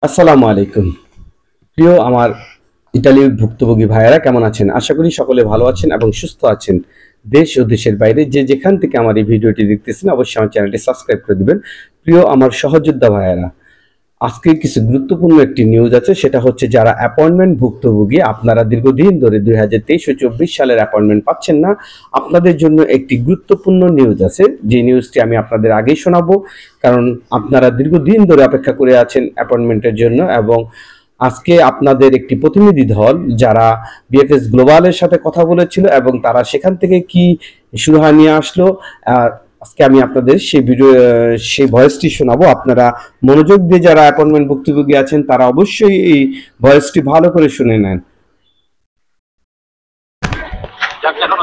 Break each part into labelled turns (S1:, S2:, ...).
S1: আসসালামু আলাইকুম। প্রিয় আমার ইতালির ভুক্তভোগী ভাইয়েরা কেমন আছেন? আশা করি সকলে ভালো আছেন এবং সুস্থ আছেন। দেশ ও দেশের বাইরে যে যেখান থেকে আমার এই ভিডিওটি দেখতেছেন অবশ্যই আমার চ্যানেলটি সাবস্ক্রাইব করে দিবেন। প্রিয় আমার সহযোদ্ধা ভাইয়েরা, আজকে কিছু গুরুত্বপূর্ণ একটি নিউজ আছে, সেটা হচ্ছে যারা অ্যাপয়েন্টমেন্ট ভুক্তভোগী আপনারা দীর্ঘদিন ধরে 2023 ও 24 সালের অ্যাপয়েন্টমেন্ট পাচ্ছেন না, আপনাদের জন্য একটি গুরুত্বপূর্ণ নিউজ আছে। যে নিউজটি আমি আপনাদের আগেই শোনাবো, কারণ আপনারা দীর্ঘদিন ধরে অপেক্ষা করে আছেন অ্যাপয়েন্টমেন্টের জন্য। এবং আজকে আপনাদের একটি প্রতিনিধি দল যারা বিএফএস গ্লোবালের সাথে কথা বলেছিল এবং তারা সেখান থেকে কি সুরাহা নিয়ে আসলো, আজকে আমি আপনাদের সেই ভয়েসটি শোনাবো। আপনারা মনোযোগ দিয়ে যারা অ্যাপয়েন্টমেন্ট ভুক্তভোগী আছেন তারা অবশ্যই এই ভয়েসটি ভালো করে শুনে নেন।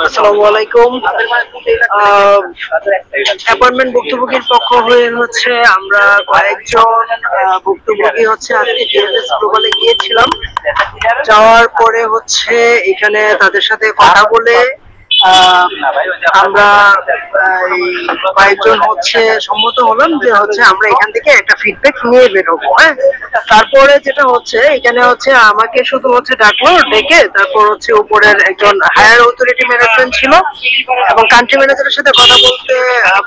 S2: আসসালামু আলাইকুম। অ্যাপয়েন্টমেন্ট ভুক্তভোগীর পক্ষ হয়ে হচ্ছে আমরা কয়েকজন ভুক্তভোগী হচ্ছে আজকে বিএফএস গ্লোবালে গিয়েছিলাম। যাওয়ার পরে হচ্ছে এখানে তাদের সাথে কথা বলে আমরা কয়েকজন হচ্ছে সম্মত হলাম যে হচ্ছে আমরা এখান থেকে একটা ফিডব্যাক নিয়ে বেরোবো। হ্যাঁ, তারপরে যেটা হচ্ছে এখানে হচ্ছে আমাকে শুধু হচ্ছে ডাকলো, ডেকে তারপর হচ্ছে উপরের একজন হায়ার অথরিটি ম্যানেজমেন্ট ছিল এবং কান্ট্রি ম্যানেজারের সাথে কথা বলতে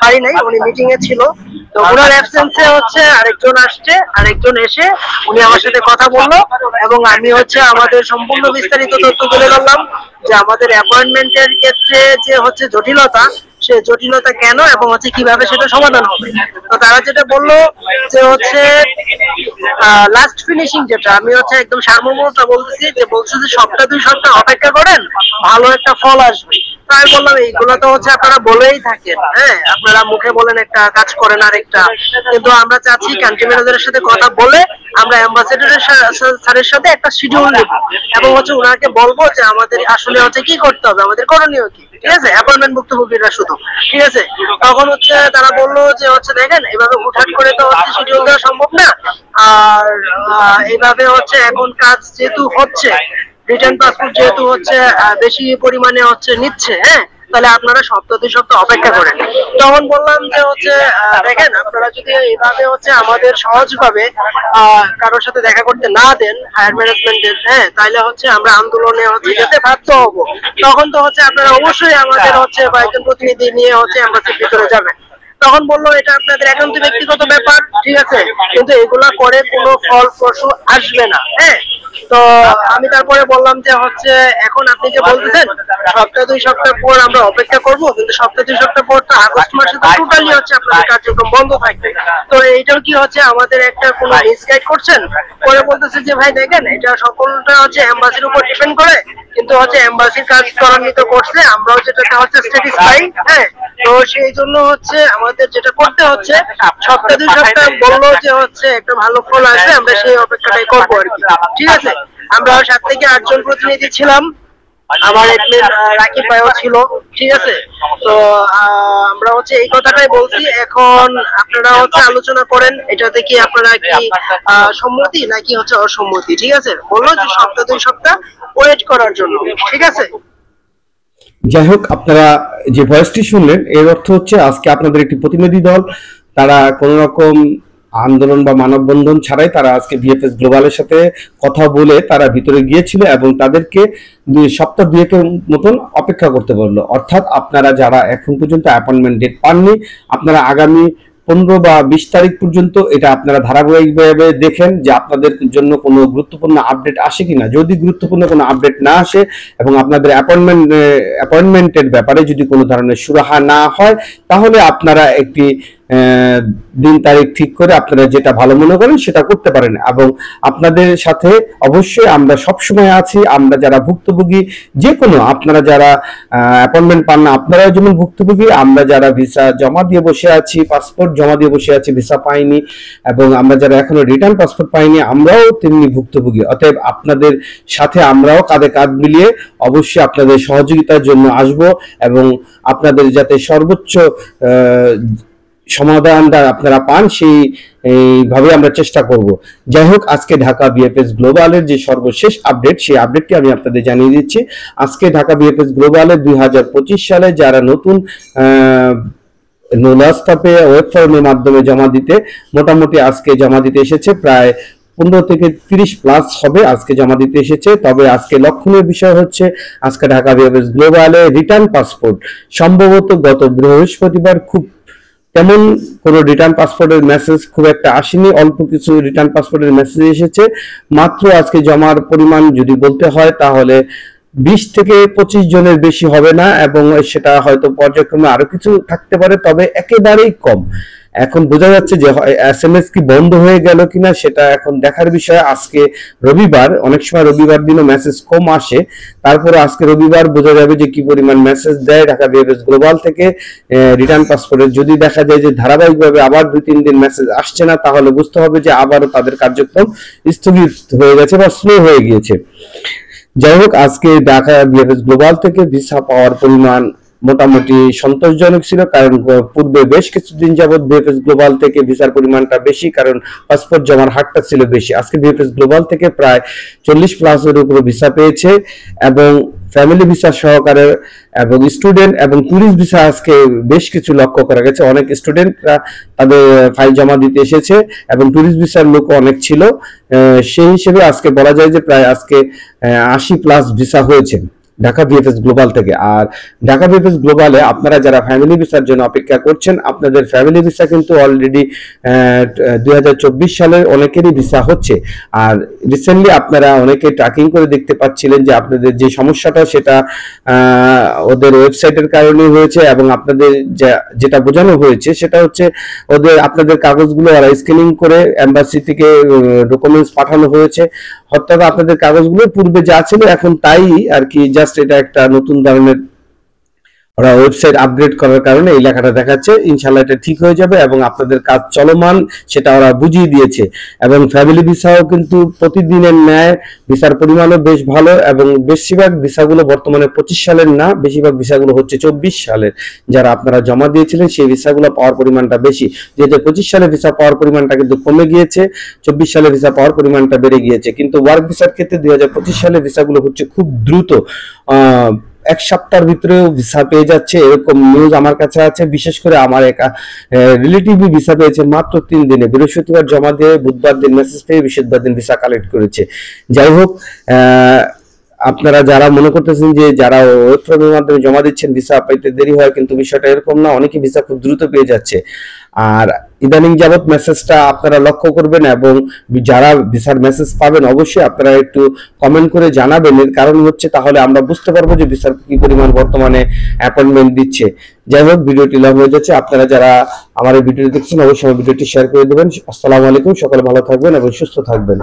S2: পারি নাই, উনি মিটিং এ ছিল। তো ওনার অ্যাবসেন্সে হচ্ছে আরেকজন আসছে, আরেকজন এসে উনি আমার সাথে কথা বললো এবং আমি হচ্ছে আমাদের সম্পূর্ণ বিস্তারিত তথ্য তুলে ধরলাম যে আমাদের অ্যাপয়েন্টমেন্টের ক্ষেত্রে যে হচ্ছে জটিলতা, সে জটিলতা কেন এবং হচ্ছে কিভাবে সেটা সমাধান হবে। তো তারা যেটা বললো যে হচ্ছে লাস্ট ফিনিশিং, যেটা আমি হচ্ছে একদম সার্বভৌমতা বলতেছি, যে বলছে যে সপ্তাহ 2 সপ্তাহ অপেক্ষা করেন, ভালো একটা ফল আসবে। তো আমি বললাম এইগুলো তো হচ্ছে আপনারা বলেই থাকেন, হ্যাঁ আপনারা মুখে বলেন একটা, কাজ করেন আর একটা, কিন্তু আমরা চাচ্ছি কান্ট্রি ম্যানেজারের সাথে কথা বলে আমরা অ্যাম্বাসেডরের স্যারের সাথে একটা শিডিউল নেব এবং হচ্ছে ওনাকে বলবো যে আমাদের আসলে হচ্ছে কি করতে হবে, আমাদের করণীয় কি। ঠিক আছে, অ্যাপয়েন্টমেন্ট ভুক্তভোগীরা শুধু। ঠিক আছে, তখন হচ্ছে তারা বললো যে হচ্ছে দেখেন এভাবে হুটহাট করে তো হচ্ছে শিডিউল দেওয়া সম্ভব না, আর এইভাবে হচ্ছে এখন কাজ যেহেতু হচ্ছে, রিটার্ন পাসপোর্ট যেহেতু হচ্ছে বেশি পরিমাণে হচ্ছে নিচ্ছে, হ্যাঁ তাহলে আপনারা সপ্তাহ 2 সপ্তাহ অপেক্ষা করেন। তখন বললাম যে হচ্ছে দেখেন আপনারা যদি এইভাবে হচ্ছে আমাদের সহজভাবে কারোর সাথে দেখা করতে না দেন হায়ার ম্যানেজমেন্টের, হ্যাঁ তাহলে হচ্ছে আমরা আন্দোলনে হচ্ছে যেতে বাধ্য হব। তখন তো হচ্ছে আপনারা অবশ্যই আমাদের হচ্ছে বা একজন প্রতিনিধি নিয়ে হচ্ছে অ্যাম্বাসির ভিতরে যাবেন। তখন বললো এটা আপনাদের একান্ত ব্যক্তিগত ব্যাপার, ঠিক আছে, কিন্তু এগুলা করে কোনো ফলপ্রসূ আসবে না। হ্যাঁ, তো আমি তারপরে বললাম যে হচ্ছে এখন আপনি যে বলতেছেন সপ্তাহ 2 সপ্তাহ পর আমরা অপেক্ষা করব, কিন্তু সপ্তাহ 2 সপ্তাহ পর তো আগস্ট মাসে তো টোটালি হচ্ছে আপনাদের কার্যক্রম বন্ধ থাকবে। তো এইটাও কি হচ্ছে আমাদের একটা কোনো মিসগাইড করছেন? পরে বলতেছে যে ভাই দেখেন এটা সকলটা হচ্ছে এমবাসির উপর ডিপেন্ড করে, কিন্তু হচ্ছে এমবাসির কাজ ত্বরান্বিত করছে, আমরাও যেটা হচ্ছে স্যাটিসফাই। হ্যাঁ, তো সেই জন্য হচ্ছে আমাদের যেটা করতে হচ্ছে সপ্তাহ 2 সপ্তাহ বললো যে হচ্ছে একটা ভালো ফল আসবে, আমরা সেই অপেক্ষাটাই করবো আর কি। ঠিক আছে, আমরা 7 থেকে 8 জন প্রতিনিধি ছিলাম, আমার রাকিব ভাইও ছিল। ঠিক আছে, তো আমরা হচ্ছে এই কথাটাই বলছি, এখন আপনারা হচ্ছে আলোচনা করেন এটাতে কি আপনারা কি সম্মতি নাকি হচ্ছে অসম্মতি। ঠিক আছে, বললো যে সপ্তাহ 2 সপ্তাহ ওয়েট করার জন্য। ঠিক আছে,
S1: যাই হোক, আপনারা যে ভয়েসটি শুনলেন এর অর্থ হচ্ছে আজকে আপনাদের একটি প্রতিনিধি দল, তারা কোনো রকম আন্দোলন বা মানববন্ধন ছাড়াই তারা আজকে বিএফএস গ্লোবালের সাথে কথা বলে তারা ভিতরে গিয়েছিল এবং তাদেরকে 2 সপ্তাহ 2-এর মতন অপেক্ষা করতে বললো। অর্থাৎ আপনারা যারা এখন পর্যন্ত অ্যাপয়েন্টমেন্ট ডেট পাননি, আপনারা আগামী 15 বা 20 তারিখ পর্যন্ত এটা আপনারা ধারাবাহিকভাবে দেখেন যে আপনাদের জন্য কোনো গুরুত্বপূর্ণ আপডেট আসে কিনা। যদি গুরুত্বপূর্ণ কোনো আপডেট না আসে এবং আপনাদের অ্যাপয়েন্টমেন্টের ব্যাপারে যদি কোনো ধরনের সুরাহা না হয়, তাহলে আপনারা একটি দিন তারিখ ঠিক করে আপনারা যেটা ভালো মনে করেন সেটা করতে পারেন। এবং আপনাদের সাথে অবশ্যই আমরা সবসময় আছি। আমরা যারা ভুক্তভোগী, যে কোনো আপনারা যারা অ্যাপয়েন্টমেন্ট পান না আপনারাও যেমন ভুক্তভোগী, আমরা যারা ভিসা জমা দিয়ে বসে আছি, পাসপোর্ট জমা দিয়ে বসে আছি, ভিসা পাইনি, এবং আমরা যারা এখনো রিটার্ন পাসপোর্ট পাইনি আমরাও তেমনি ভুক্তভোগী। অতএব আপনাদের সাথে আমরাও কাঁধে কাঁধ মিলিয়ে অবশ্যই আপনাদের সহযোগিতার জন্য আসব এবং আপনাদের যাতে সর্বোচ্চ সমাধানটা আপনারা পান সেইভাবে আমরা চেষ্টা করব। যাই হোক, আজকে ঢাকা বিএফএস গ্লোবালের যে সর্বশেষ আপডেট, সেই আপডেটটি আমি আপনাদের জানিয়ে দিচ্ছি। আজকে ঢাকা বিএফএস গ্লোবালের 2025 সালে যারা নতুন নোলাস্তাপে ওয়েব ফর্মের মাধ্যমে জমা দিতে মোটামুটি আজকে জমা দিতে এসেছে প্রায় 15 থেকে 30 প্লাস হবে আজকে জমা দিতে এসেছে। তবে আজকে লক্ষণীয় বিষয় হচ্ছে আজকে ঢাকা বিএফএস গ্লোবালে রিটার্ন পাসপোর্ট সম্ভবত গত বৃহস্পতিবার খুব তেমন কোনো রিটার্ন পাসপোর্টের মেসেজ খুব একটা আসেনি, অল্প কিছু রিটার্ন পাসপোর্টের মেসেজ এসেছে। মাত্র আজকে জমার পরিমাণ যদি বলতে হয় তাহলে 20 থেকে 25 জনের বেশি হবে না, এবং সেটা হয়তো পর্যায়ক্রমে আরো কিছু থাকতে পারে, তবে একেবারেই কম। এখন বোঝা যাচ্ছে যে এসএমএস কি বন্ধ হয়ে গেল কিনা সেটা এখন দেখার বিষয়। আজকে রবিবার, অনেক সময় রবিবার দিনও মেসেজ কম আসে, তারপরে আজকে রবিবার বোঝা যাবে যে কি পরিমাণ মেসেজ দেয় ঢাকা বিএফএস গ্লোবাল থেকে রিটার্ন পাসপোর্টের। যদি দেখা যায় যে ধারাবাহিকভাবে আবার 2-3 দিন মেসেজ আসছে না, তাহলে বুঝতে হবে যে আবারও তাদের কার্যক্রম স্থগিত হয়ে গেছে বা স্লো হয়ে গিয়েছে। যাই হোক, আজকে ঢাকা বিএফএস গ্লোবাল থেকে ভিসা পাওয়ার পরিমাণ মোটামুটি সন্তোষজনক ছিল, কারণ পূর্বে বেশ কিছুদিন যাবত বিএফএস গ্লোবাল থেকে ভিসার পরিমাণটা বেশি, কারণ পাসপোর্ট জমার হারটা ছিল বেশি। আজকে বিএফএস গ্লোবাল থেকে প্রায় 40 প্লাসের উপরে ভিসা পেয়েছে, এবং ফ্যামিলি ভিসা সহকারে এবং স্টুডেন্ট এবং ট্যুরিস্ট ভিসা আজকে বেশ কিছু লক্ষ্য করা গেছে। অনেক স্টুডেন্টরা তাদের ফাইল জমা দিতে এসেছে এবং ট্যুরিস্ট ভিসার লোক অনেক ছিল। সেই হিসেবে আজকে বলা যায় যে প্রায় আজকে 80 প্লাস ভিসা হয়েছে ঢাকা বিএফএস গ্লোবাল থেকে। আর ঢাকা বিএফএস গ্লোবালে আপনারা যারা ফ্যামিলি ভিসার জন্য অপেক্ষা করছেন, আপনাদের ফ্যামিলি ভিসা কিন্তু অলরেডি 2024 সালের অনেকেরই ভিসা হচ্ছে। আর রিসেন্টলি আপনারা অনেকে ট্র্যাকিং করে দেখতে পাচ্ছিলেন যে আপনাদের যে সমস্যাটা সেটা ওদের ওয়েবসাইটের কারণে হয়েছে, এবং আপনাদের যেটা বোঝানো হয়েছে সেটা হচ্ছে আপনাদের কাগজগুলো ওরা স্ক্যানিং করে এম্বাসি থেকে ডকুমেন্টস পাঠানো হয়েছে। অর্থাৎ আপনাদের কাগজগুলো পূর্বে যা ছিল এখন তাই আর কি, জাস্ট এটা একটা নতুন ধরনের ওরা ওয়েবসাইট আপগ্রেড করার কারণে এই লেখাটা দেখাচ্ছে। ইনশাআল্লাহ এটা ঠিক হয়ে যাবে এবং আপনাদের কাজ চলমান সেটা ওরা বুঝিয়ে দিয়েছে। এবং ফ্যামিলি ভিসাও কিন্তু প্রতিদিনের ন্যায় ভিসার পরিমাণও বেশ ভালো, এবং বেশিরভাগ ভিসাগুলো বর্তমানে 25 সালের না, বেশিরভাগ ভিসাগুলো হচ্ছে 24 সালের। যারা আপনারা জমা দিয়েছিলেন সেই ভিসাগুলো পাওয়ার পরিমাণটা বেশি, যেহেতু 25 সালে ভিসা পাওয়ার পরিমাণটা কিন্তু কমে গিয়েছে, 24 সালে ভিসা পাওয়ার পরিমাণটা বেড়ে গিয়েছে। কিন্তু ওয়ার্ক ভিসার ক্ষেত্রে 2025 সালে ভিসাগুলো হচ্ছে খুব দ্রুত, 1 সপ্তাহের ভিতরেও ভিসা পেয়ে যাচ্ছে, এরকম নিউজ আমার কাছে আছে। বিশেষ করে আমার এক রিলেটিভই ভিসা পেয়েছে মাত্র 3 দিনে, বৃহস্পতিবার জমা দিয়ে বুধবার দিন মেসেজ পেয়ে বৃহস্পতিবার দিন ভিসা কালেক্ট করেছে। যাই হোক, আপনারা যারা মনে করতেছেন যে যারা ওয়েব ফর্মের মাধ্যমে জমা দিচ্ছেন ভিসা পাইতে দেরি হয়, কিন্তু বিষয়টা এরকম না, অনেকে ভিসা খুব দ্রুত পেয়ে যাচ্ছে। আর ইদানিং যাবত মেসেজটা আপনারা লক্ষ্য করবেন, এবং যারা ভিসার মেসেজ পাবেন অবশ্যই আপনারা একটু কমেন্ট করে জানাবেন। এর কারণ হচ্ছে তাহলে আমরা বুঝতে পারবো যে ভিসার কি পরিমাণ বর্তমানে অ্যাপয়েন্টমেন্ট দিচ্ছে। যাই হোক, ভিডিওটি লং হয়ে যাচ্ছে। আপনারা যারা আমার এই ভিডিওটি দেখছেন অবশ্যই আমার ভিডিওটি শেয়ার করে দেবেন। আসসালামু আলাইকুম, সকলে ভালো থাকবেন এবং সুস্থ থাকবেন।